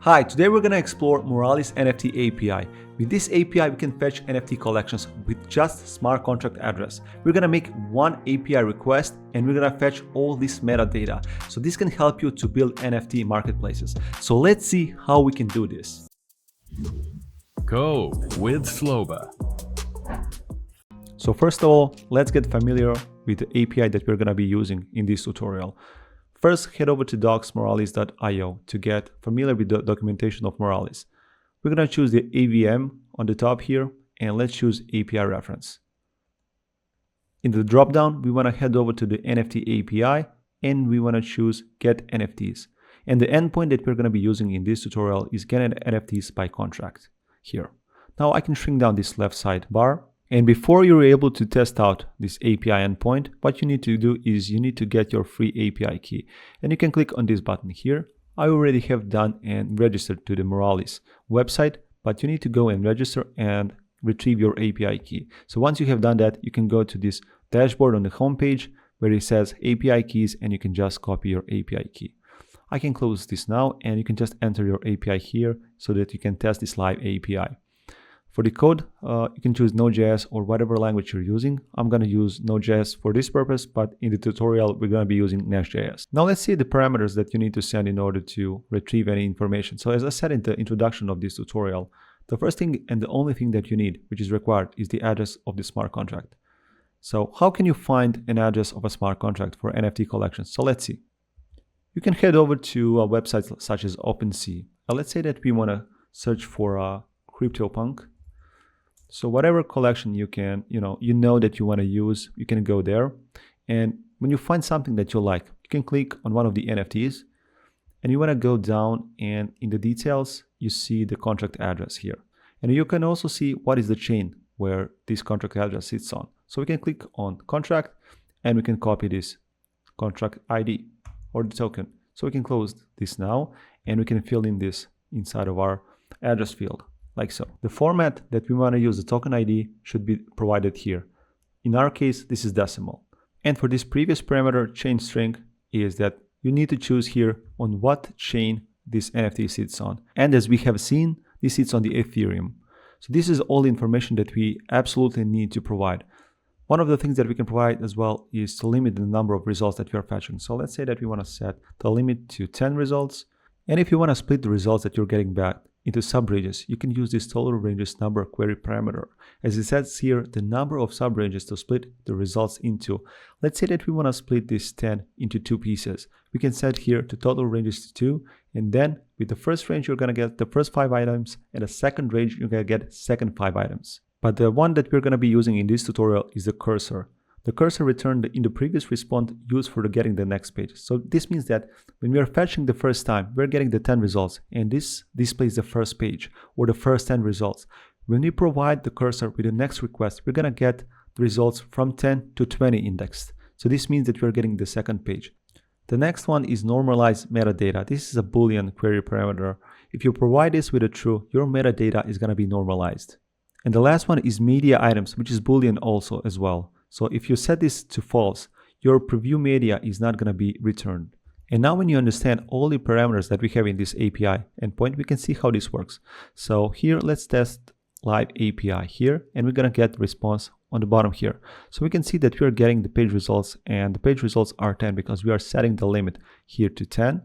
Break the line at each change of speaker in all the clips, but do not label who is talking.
Hi, today we're going to explore Moralis NFT API. With this API, we can fetch NFT collections with just smart contract address. We're going to make one API request and we're going to fetch all this metadata. So this can help you to build NFT marketplaces. So let's see how we can do this.
Go with Sloba.
So first of all, let's get familiar with the API that we're going to be using in this tutorial. First, head over to docsmoralis.io to get familiar with the documentation of Moralis. We're going to choose the AVM on the top here, and let's choose API reference. In the dropdown, we want to head over to the NFT API, and we want to choose Get NFTs. And the endpoint that we're going to be using in this tutorial is Get NFTs by contract here. Now I can shrink down this left side bar. And before you're able to test out this API endpoint, what you need to do is you need to get your free API key. And you can click on this button here. I already have done and registered to the Moralis website, but you need to go and register and retrieve your API key. So once you have done that, you can go to this dashboard on the homepage where it says API keys, and you can just copy your API key. I can close this now, and you can just enter your API here so that you can test this live API. For the code, you can choose Node.js or whatever language you're using. I'm going to use Node.js for this purpose, but in the tutorial, we're going to be using Next.js. Now let's see the parameters that you need to send in order to retrieve any information. So as I said in the introduction of this tutorial, the first thing and the only thing that you need, which is required, is the address of the smart contract. So how can you find an address of a smart contract for NFT collections? So let's see. You can head over to websites such as OpenSea. Let's say that we want to search for CryptoPunk. So whatever collection you can, you know that you want to use, you can go there. And when you find something that you like, you can click on one of the NFTs and you want to go down, and in the details, you see the contract address here. And you can also see what is the chain where this contract address sits on. So we can click on contract and we can copy this contract ID or the token. So we can close this now and we can fill in this inside of our address field. Like so. The format that we want to use the token ID should be provided here. In our case, this is decimal. And for this previous parameter, chain string, is that you need to choose here on what chain this NFT sits on. And as we have seen, this sits on the Ethereum. So this is all the information that we absolutely need to provide. One of the things that we can provide as well is to limit the number of results that we are fetching. So let's say that we want to set the limit to 10 results. And if you want to split the results that you're getting back into subranges, you can use this total ranges number query parameter. As it says here, the number of subranges to split the results into. Let's say that we want to split this 10 into two pieces. We can set here the total ranges to 2, and then with the first range you're going to get the first 5 items, and the second range you're going to get second 5 items. But the one that we're going to be using in this tutorial is the cursor. The cursor returned in the previous response used for getting the next page. So this means that when we are fetching the first time, we're getting the 10 results, and this displays the first page or the first 10 results. When we provide the cursor with the next request, we're going to get the results from 10 to 20 indexed. So this means that we're getting the second page. The next one is normalized metadata. This is a Boolean query parameter. If you provide this with a true, your metadata is going to be normalized. And the last one is media items, which is Boolean also as well. So if you set this to false, your preview media is not going to be returned. And now when you understand all the parameters that we have in this API endpoint, we can see how this works. So here, let's test live API here, and we're going to get response on the bottom here. So we can see that we are getting the page results, and the page results are 10 because we are setting the limit here to 10.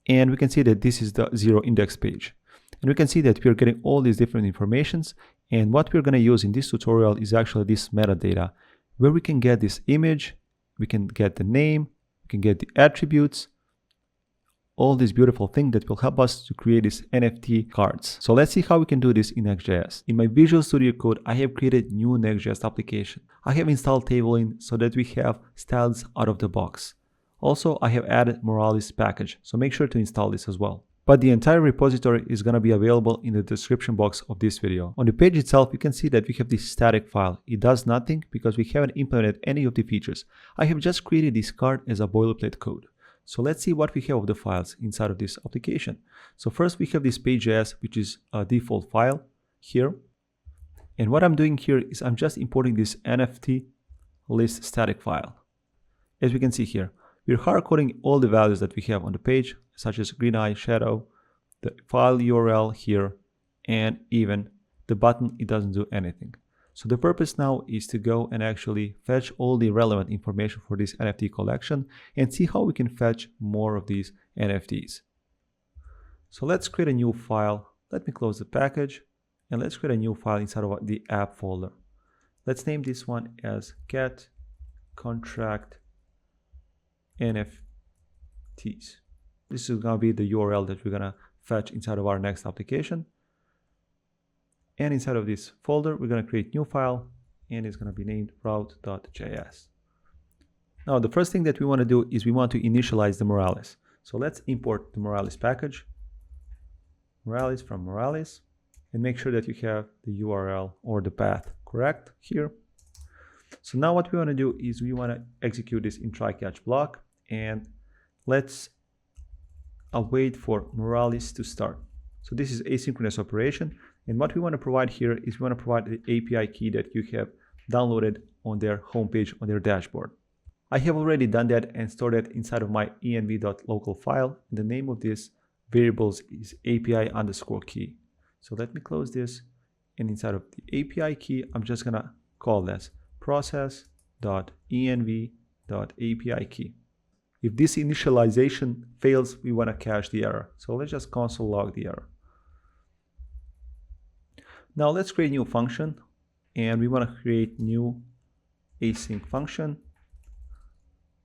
And we can see that this is the 0 index page. And we can see that we are getting all these different informations. And what we're going to use in this tutorial is actually this metadata, where we can get this image, we can get the name, we can get the attributes, all these beautiful things that will help us to create these NFT cards. So let's see how we can do this in Next.js. In my Visual Studio Code, I have created new Next.js application. I have installed tabling so that we have styles out of the box. Also, I have added Moralis package, so make sure to install this as well. But the entire repository is going to be available in the description box of this video. On the page itself, you can see that we have this static file. It does nothing because we haven't implemented any of the features. I have just created this card as a boilerplate code. So let's see what we have of the files inside of this application. So first we have this page.js, which is a default file here. And what I'm doing here is I'm just importing this NFT list static file. As we can see here, we're hard coding all the values that we have on the page, such as green eye, shadow, the file URL here, and even the button, it doesn't do anything. So the purpose now is to go and actually fetch all the relevant information for this NFT collection and see how we can fetch more of these NFTs. So let's create a new file. Let me close the package and let's create a new file inside of the app folder. Let's name this one as get contract NFTs. This is going to be the URL that we're going to fetch inside of our next application. And inside of this folder, we're going to create new file, and it's going to be named route.js. Now, the first thing that we want to do is we want to initialize the Moralis. So let's import the Moralis package, Moralis from Moralis, and make sure that you have the URL or the path correct here. So now what we want to do is we want to execute this in try-catch block, and let's await for Moralis to start. So this is asynchronous operation. And what we want to provide here is we want to provide the API key that you have downloaded on their homepage, on their dashboard. I have already done that and stored it inside of my env.local file. The name of this variables is API_key. So let me close this. And inside of the API key, I'm just going to call this process.env.api key. If this initialization fails, we want to cache the error. So let's just console log the error. Now let's create a new function, and we want to create new async function,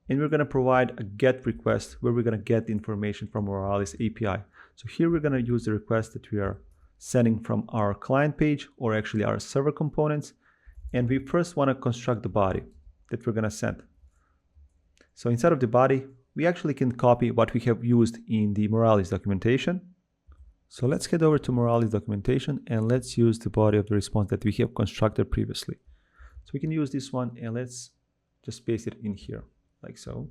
and we're going to provide a get request where we're going to get the information from Moralis API. So here we're going to use the request that we are sending from our client page, or actually our server components, and we first want to construct the body that we're going to send. So inside of the body, we actually can copy what we have used in the Moralis documentation. So let's head over to Moralis documentation and let's use the body of the response that we have constructed previously. So we can use this one and let's just paste it in here like so.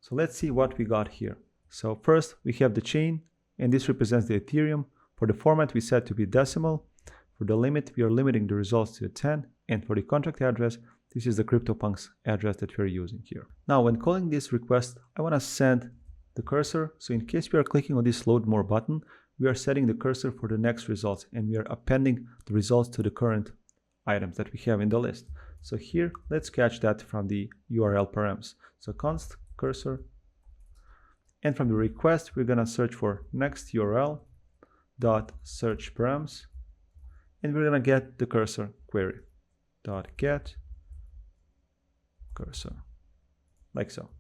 So let's see what we got here. So first we have the chain, and this represents the Ethereum. For the format we set to be decimal. For the limit we are limiting the results to 10, and for the contract address, this is the CryptoPunks address that we're using here. Now when calling this request, I want to send the cursor. So in case we are clicking on this load more button, we are setting the cursor for the next results, and we are appending the results to the current items that we have in the list. So here, let's catch that from the URL params. So const cursor, and from the request, we're gonna search for next URL dot search params, and we're gonna get the cursor query dot get cursor, like so.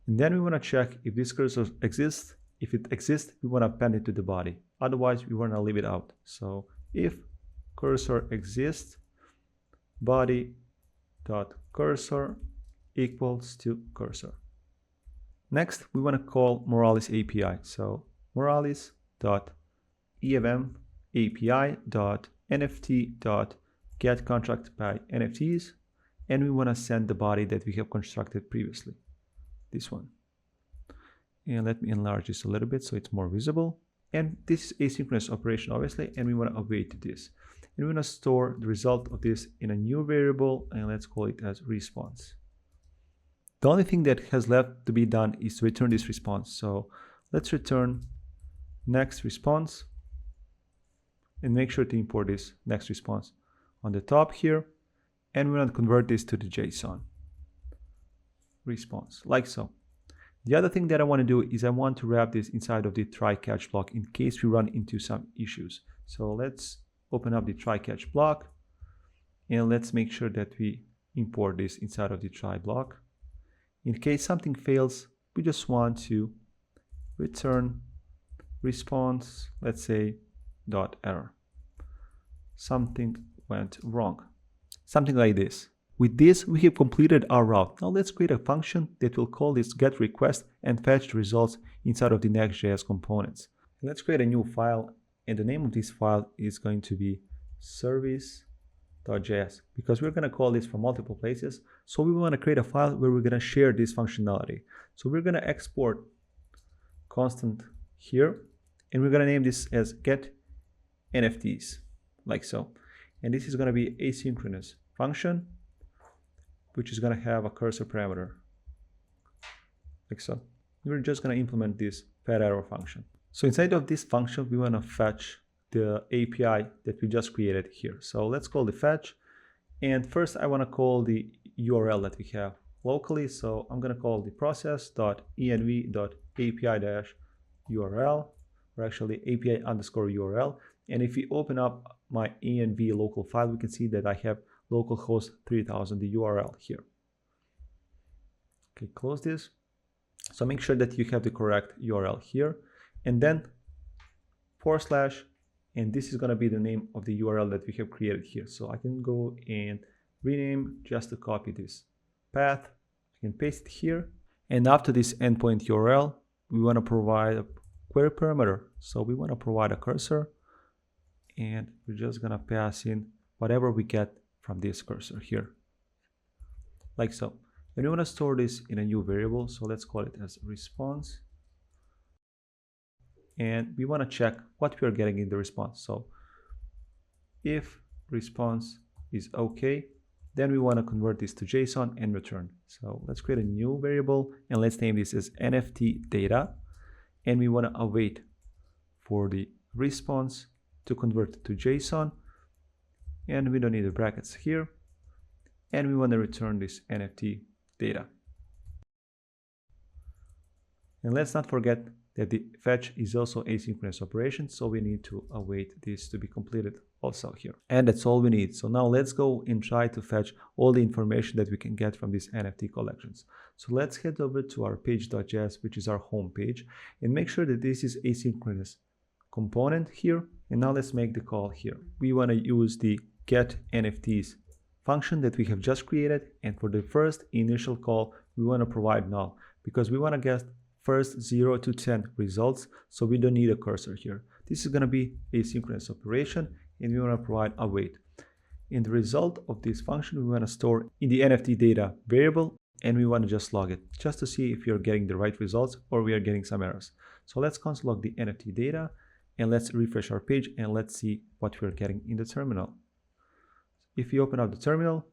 And then we want to check if this cursor exists. If it exists, we want to append it to the body. Otherwise, we want to leave it out. So if cursor exists, body.cursor equals to cursor. Next, we want to call Moralis API. So moralis.evm.api.nft.getContractByNFTs, and we want to send the body that we have constructed previously. This one. And let me enlarge this a little bit so it's more visible. And this is asynchronous operation, obviously, and we want to await this. And we want to store the result of this in a new variable, and let's call it as response. The only thing that has left to be done is to return this response. So let's return next response and make sure to import this next response on the top here. And we're going to convert this to the JSON response, like so. The other thing that I want to do is I want to wrap this inside of the try-catch block in case we run into some issues. So let's open up the try-catch block, and let's make sure that we import this inside of the try block. In case something fails, we just want to return response, let's say .error. Something went wrong. Something like this. With this, we have completed our route. Now let's create a function that will call this getRequest and fetch the results inside of the Next.js components. Let's create a new file, and the name of this file is going to be service.js, because we're going to call this from multiple places. So we want to create a file where we're going to share this functionality. So we're going to export constant here, and we're going to name this as getNFTs, like so. And this is going to be asynchronous function, which is going to have a cursor parameter, like so. We're just going to implement this fat arrow function. So inside of this function, we want to fetch the API that we just created here. So let's call the fetch. And first I want to call the URL that we have locally. So I'm going to call the process.env.api-url, or actually API_URL. And if we open up my env local file, we can see that I have localhost 3000, the URL here. Okay, close this. So make sure that you have the correct URL here, and then /, and this is going to be the name of the URL that we have created here. So I can go and rename just to copy this path. I can paste it here, and after this endpoint URL, we want to provide a query parameter. So we want to provide a cursor, and we're just going to pass in whatever we get from this cursor here, like so. And we want to store this in a new variable, so let's call it as response. And we want to check what we are getting in the response. So if response is okay, then we want to convert this to JSON and return. So let's create a new variable, and let's name this as NFT data. And we want to await for the response to convert to JSON. And we don't need the brackets here. And we want to return this NFT data. And let's not forget that the fetch is also asynchronous operation, so we need to await this to be completed also here. And that's all we need. So now let's go and try to fetch all the information that we can get from these NFT collections. So let's head over to our page.js, which is our home page, and make sure that this is asynchronous component here. And now let's make the call here. We want to use the get NFTs function that we have just created, and for the first initial call, we want to provide null because we want to get first 0 to 10 results, so we don't need a cursor here. This is going to be asynchronous operation, and we want to provide await. In the result of this function, we want to store in the NFT data variable, and we want to just log it just to see if you're getting the right results or we are getting some errors. So let's console log the NFT data, and let's refresh our page, and let's see what we're getting in the terminal. If you open up the terminal,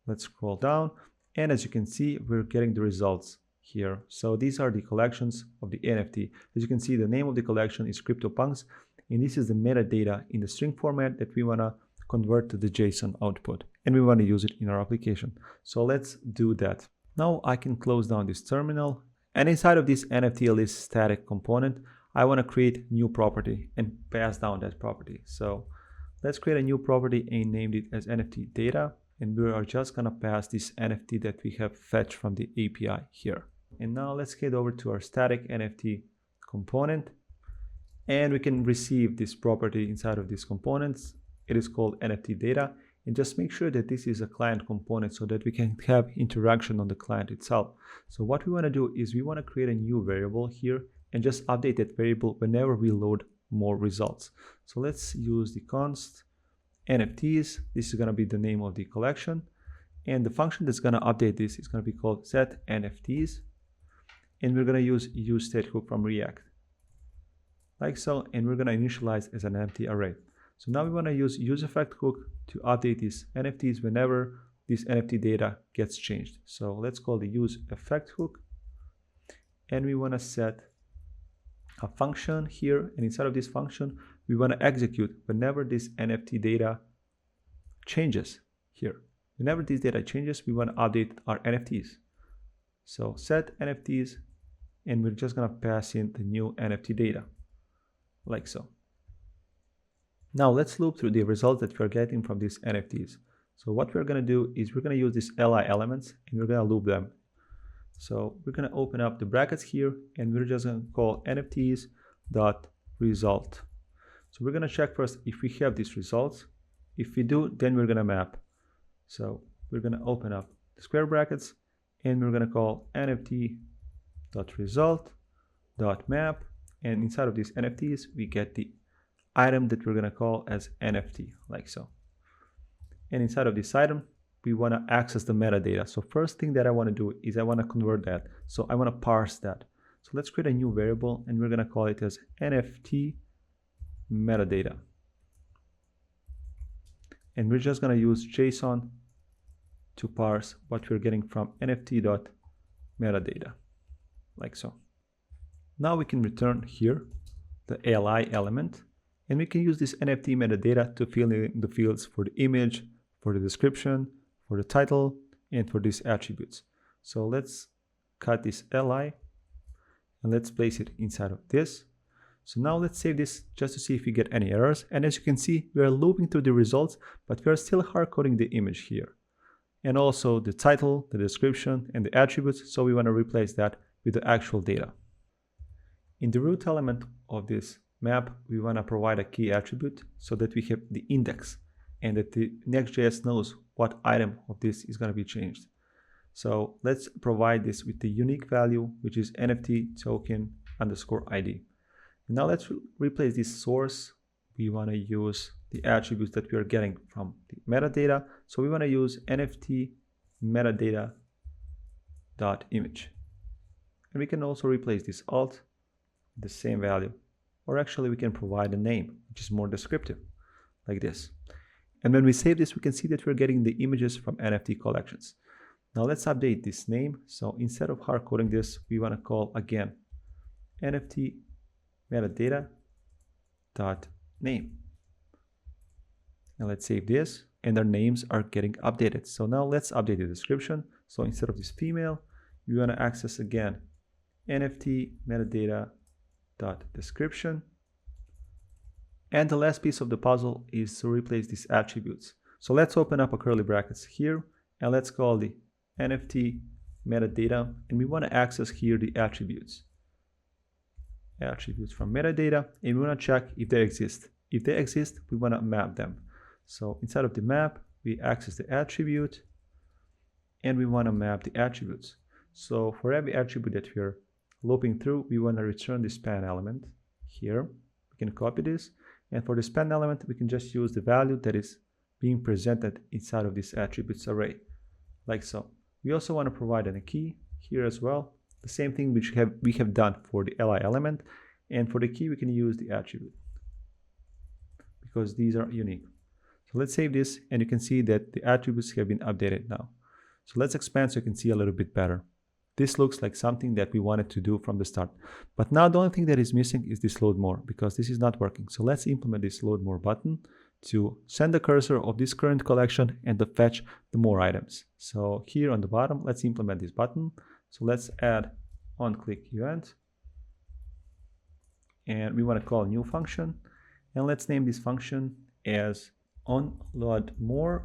let's scroll down, and as you can see, we're getting the results here. So these are the collections of the NFT. As you can see, the name of the collection is CryptoPunks, and this is the metadata in the string format that we want to convert to the JSON output, and we want to use it in our application. So let's do that. Now I can close down this terminal, and inside of this NFT list static component, I want to create new property and pass down that property. So let's create a new property and name it as NFT data, and we are just going to pass this NFT that we have fetched from the API here. And now let's head over to our static NFT component, and we can receive this property inside of these components. It is called NFT data, and just make sure that this is a client component so that we can have interaction on the client itself. So what we want to do is we want to create a new variable here and just update that variable whenever we load more results. So let's use the const NFTs. This is going to be the name of the collection, and the function that's going to update this is going to be called set NFTs, and we're going to use state hook from React, like so, and we're going to initialize as an empty array. So now we want to use effect hook to update these NFTs whenever this NFT data gets changed. So let's call the use effect hook, and we want to set a function here, and inside of this function we want to execute whenever this NFT data changes here. Whenever this data changes, we want to update our NFTs. So set NFTs, and we're just going to pass in the new NFT data, like so. Now let's loop through the results that we're getting from these NFTs. So what we're going to do is we're going to use these li elements, and we're going to loop them. So we're going to open up the brackets here, and we're just going to call NFTs.result. So we're going to check first if we have these results. If we do, then we're going to map. So we're going to open up the square brackets, and we're going to call NFT.result.map, and inside of these NFTs we get the item that we're going to call as NFT, like so. And inside of this item, we want to access the metadata. So first thing that I want to do is I want to convert that. So I want to parse that. So let's create a new variable, and we're going to call it as NFT metadata. And we're just going to use JSON to parse what we're getting from NFT.metadata, like so. Now we can return here the ALI element, and we can use this NFT metadata to fill in the fields for the image, for the description, for the title, and for these attributes. So let's cut this li and let's place it inside of this. So now let's save this just to see if we get any errors. And as you can see, we are looping through the results, but we are still hard coding the image here. And also the title, the description, and the attributes. So we want to replace that with the actual data. In the root element of this map, we want to provide a key attribute so that we have the index and that the Next.js knows what item of this is going to be changed. So let's provide this with the unique value, which is NFT token underscore ID. Now let's replace this source. We want to use the attributes that we are getting from the metadata. So we want to use NFT metadata dot image. And we can also replace this alt with the same value. Or actually we can provide a name, which is more descriptive, like this. And when we save this, we can see that we're getting the images from NFT collections. Now let's update this name. So instead of hard coding this, we want to call again NFT metadata dot name. And let's save this, and their names are getting updated. So now let's update the description. So instead of this female, we want to access again NFT metadata dot description. And the last piece of the puzzle is to replace these attributes. So let's open up a curly brackets here, and let's call the NFT metadata, and we want to access here the attributes from metadata, and we want to check if they exist. If they exist, we want to map them. So inside of the map, we access the attribute, and we want to map the attributes. So for every attribute that we're looping through, we want to return the span element here. We can copy this, and for the span element, we can just use the value that is being presented inside of this attributes array, like so. We also want to provide a key here as well. The same thing which we have done for the li element, and for the key we can use the attribute because these are unique. So let's save this, and you can see that the attributes have been updated now. So let's expand so you can see a little bit better. This looks like something that we wanted to do from the start, but now the only thing that is missing is this load more, because this is not working. So let's implement this load more button to send the cursor of this current collection and to fetch the more items. So here on the bottom, let's implement this button. So let's add onClick event, and we want to call a new function, and let's name this function as onLoadMore,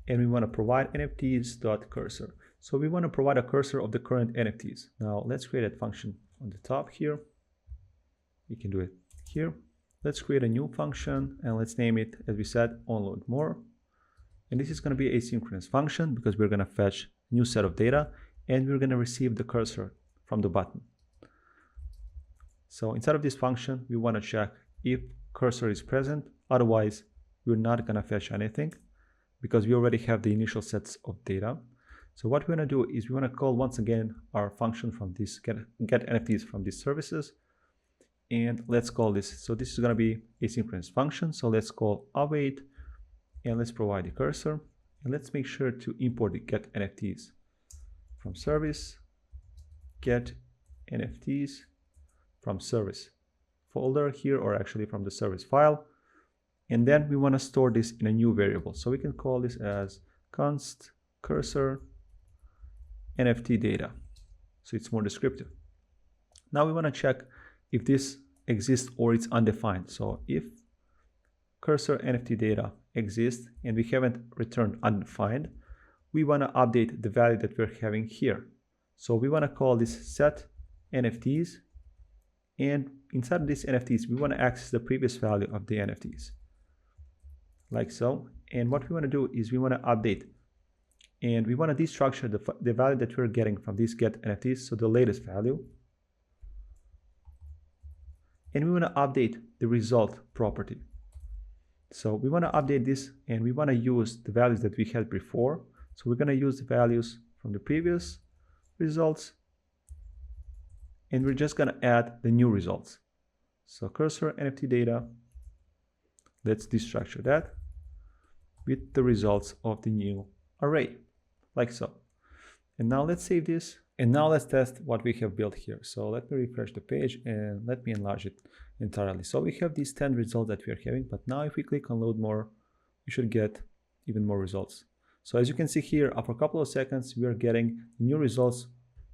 and we want to provide NFTs.cursor. So we want to provide a cursor of the current NFTs. Now let's create that function on the top here. We can do it here. Let's create a new function, and let's name it, as we said, onLoadMore. And this is going to be an asynchronous function because we're going to fetch a new set of data, and we're going to receive the cursor from the button. So inside of this function, we want to check if cursor is present. Otherwise, we're not going to fetch anything because we already have the initial sets of data. So what we're going to do is we want to call once again our function from this get NFTs from these services. And let's call this. So this is going to be asynchronous function. So let's call await, and let's provide the cursor. And let's make sure to import the get NFTs from service, get NFTs from service folder here, or actually from the service file. And then we want to store this in a new variable. So we can call this as const cursor NFT data. So it's more descriptive. Now we want to check if this exists or it's undefined. So if cursor NFT data exists and we haven't returned undefined, we want to update the value that we're having here. So we want to call this set NFTs, and inside of these NFTs, we want to access the previous value of the NFTs, like so. And what we want to do is we want to update, and we want to destructure the value that we're getting from these get NFTs, so the latest value. And we want to update the result property. So we want to update this, and we want to use the values that we had before. So we're going to use the values from the previous results, and we're just going to add the new results. So cursor NFT data, let's destructure that with the results of the new array, like so. And now let's save this, And now let's test what we have built here. So let me refresh the page and let me enlarge it entirely. So we have these 10 results that we are having, but now if we click on load more, we should get even more results. So as you can see here, after a couple of seconds, we are getting new results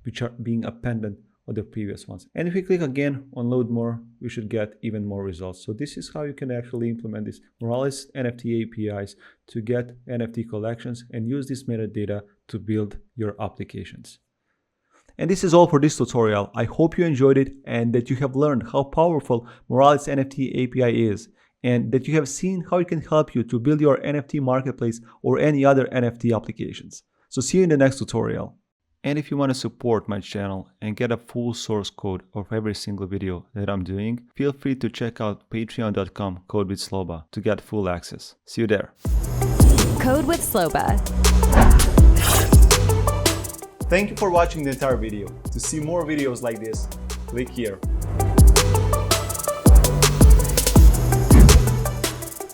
which are being appended on the previous ones. And if we click again on load more, we should get even more results. So this is how you can actually implement these Moralis NFT APIs to get NFT collections and use this metadata to build your applications. And this is all for this tutorial. I hope you enjoyed it and that you have learned how powerful Moralis NFT API is, and that you have seen how it can help you to build your NFT marketplace or any other NFT applications. So see you in the next tutorial. And if you want to support my channel and get a full source code of every single video that I'm doing, feel free to check out patreon.com/codewithsloba to get full access. See you there.
Code with Sloba.
Thank you for watching the entire video. To see more videos like this, click here.